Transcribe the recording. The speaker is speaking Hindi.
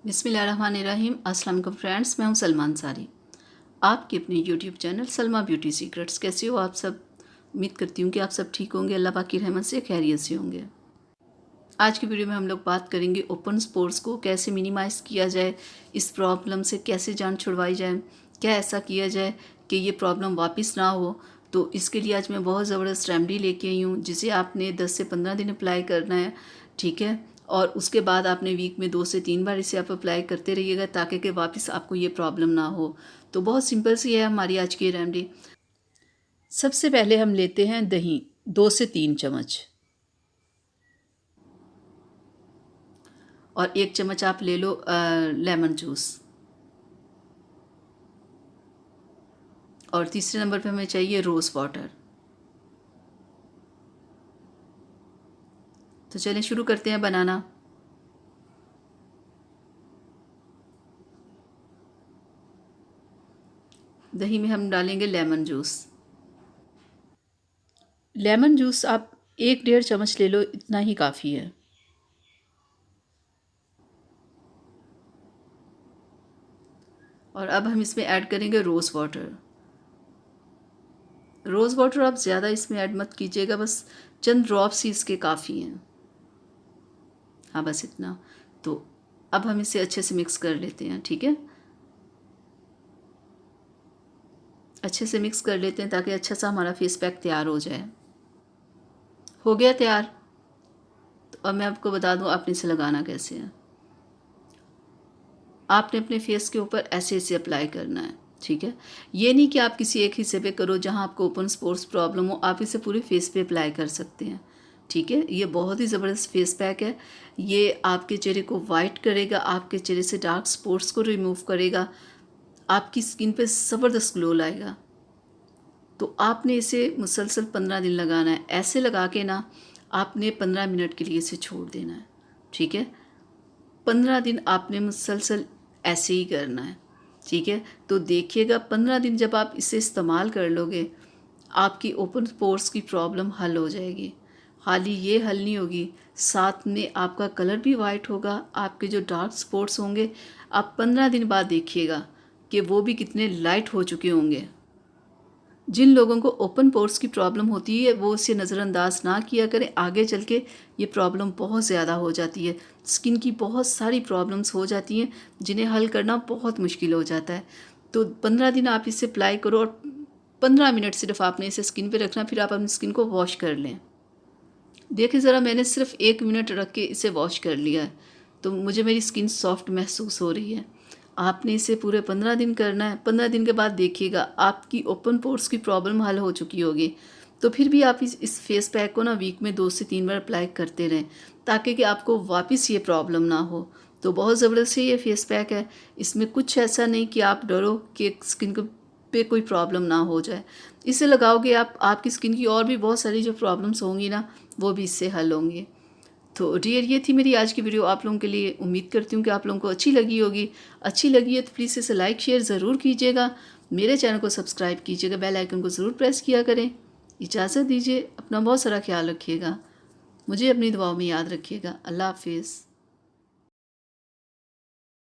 बिस्मिल्लाहिर्रहमानिर्रहीम। अस्सलाम वालेकुम फ्रेंड्स, मैं हूं सलमा अंसारी, आपके अपने YouTube channel Salma beauty secrets. कैसे हो आप सब? उम्मीद करती हूं कि आप सब ठीक होंगे, अल्लाह पाक की रहमत से खैरियत से होंगे। आज की वीडियो में हम लोग बात करेंगे ओपन स्पोर्स को कैसे मिनिमाइज़ किया जाए, इस प्रॉब्लम से कैसे जान छुड़वाई जाए, क्या ऐसा किया जाए कि ये प्रॉब्लम वापस ना हो। तो इसके लिए आज मैं बहुत ज़बरदस्त रेमेडी लेके आई हूँ, जिसे आपने 10 से 15 दिन अप्लाई करना है, ठीक है। और उसके बाद आपने वीक में 2 से 3 बार इसे आप अप्लाई करते रहिएगा, ताकि कि वापस आपको ये प्रॉब्लम ना हो। तो बहुत सिंपल सी है हमारी आज की रेमेडी। सबसे पहले हम लेते हैं दही, 2 से 3 चम्मच, और 1 चम्मच आप ले लो लेमन जूस। और तीसरे नंबर पे हमें चाहिए रोज़ वाटर। तो चलें शुरू करते हैं बनाना। दही में हम डालेंगे लेमन जूस। लेमन जूस आप 1 डेढ़ चम्मच ले लो, इतना ही काफ़ी है। और अब हम इसमें ऐड करेंगे रोज़ वाटर। रोज़ वाटर आप ज़्यादा इसमें ऐड मत कीजिएगा, बस चंद ड्रॉप्स ही इसके काफ़ी हैं। हाँ, बस इतना। तो अब हम इसे अच्छे से मिक्स कर लेते हैं, ठीक है। अच्छे से मिक्स कर लेते हैं ताकि अच्छा सा हमारा फेस पैक तैयार हो जाए। हो गया तैयार। तो अब मैं आपको बता दूं आपने इसे लगाना कैसे है। आपने अपने फेस के ऊपर ऐसे ऐसे अप्लाई करना है, ठीक है। ये नहीं कि आप किसी एक हिस्से पे करो जहां आपको ओपन स्पोर्स प्रॉब्लम हो, आप इसे पूरे फेस पे अप्लाई कर सकते हैं, ठीक है। ये बहुत ही ज़बरदस्त फेस पैक है। ये आपके चेहरे को वाइट करेगा, आपके चेहरे से डार्क स्पॉट्स को रिमूव करेगा, आपकी स्किन पे ज़बरदस्त ग्लो लाएगा। तो आपने इसे मुसलसल 15 दिन लगाना है। ऐसे लगा के ना आपने 15 मिनट के लिए इसे छोड़ देना है, ठीक है। 15 दिन आपने मुसलसल ऐसे ही करना है, ठीक है। तो देखिएगा 15 दिन जब आप इसे इस्तेमाल कर लोगे, आपकी ओपन पोर्स की प्रॉब्लम हल हो जाएगी। खाली ये हल नहीं होगी, साथ में आपका कलर भी वाइट होगा, आपके जो डार्क स्पॉट्स होंगे आप 15 दिन बाद देखिएगा कि वो भी कितने लाइट हो चुके होंगे। जिन लोगों को ओपन पोर्स की प्रॉब्लम होती है वो इसे नज़रअंदाज ना किया करें, आगे चल के ये प्रॉब्लम बहुत ज़्यादा हो जाती है। स्किन की बहुत सारी प्रॉब्लम्स हो जाती हैं जिन्हें हल करना बहुत मुश्किल हो जाता है। तो 15 दिन आप इसे अप्लाई करो, और 15 मिनट सिर्फ आपने इसे स्किन पे रखना, फिर आप अपनी स्किन को वॉश कर लें। देखिए ज़रा, मैंने सिर्फ 1 मिनट रख के इसे वॉश कर लिया है, तो मुझे मेरी स्किन सॉफ्ट महसूस हो रही है। आपने इसे पूरे 15 दिन करना है। 15 दिन के बाद देखिएगा आपकी ओपन पोर्स की प्रॉब्लम हल हो चुकी होगी। तो फिर भी आप इस फेस पैक को ना वीक में 2 से 3 बार अप्लाई करते रहें, ताकि कि आपको वापस ये प्रॉब्लम ना हो। तो बहुत ज़बरदस्त ये फेस पैक है। इसमें कुछ ऐसा नहीं कि आप डरो कि स्किन को पे कोई प्रॉब्लम ना हो जाए। इसे लगाओगे आप, आपकी स्किन की और भी बहुत सारी जो प्रॉब्लम्स होंगी ना, वो भी इससे हल होंगी। तो डियर, ये थी मेरी आज की वीडियो आप लोगों के लिए। उम्मीद करती हूँ कि आप लोगों को अच्छी लगी होगी। अच्छी लगी है तो प्लीज़ इसे लाइक शेयर ज़रूर कीजिएगा, मेरे चैनल को सब्सक्राइब कीजिएगा, बेल आइकन को ज़रूर प्रेस किया करें। इजाज़त दीजिए, अपना बहुत सारा ख्याल रखिएगा, मुझे अपनी दुआओं में याद रखिएगा। अल्लाह हाफिज़।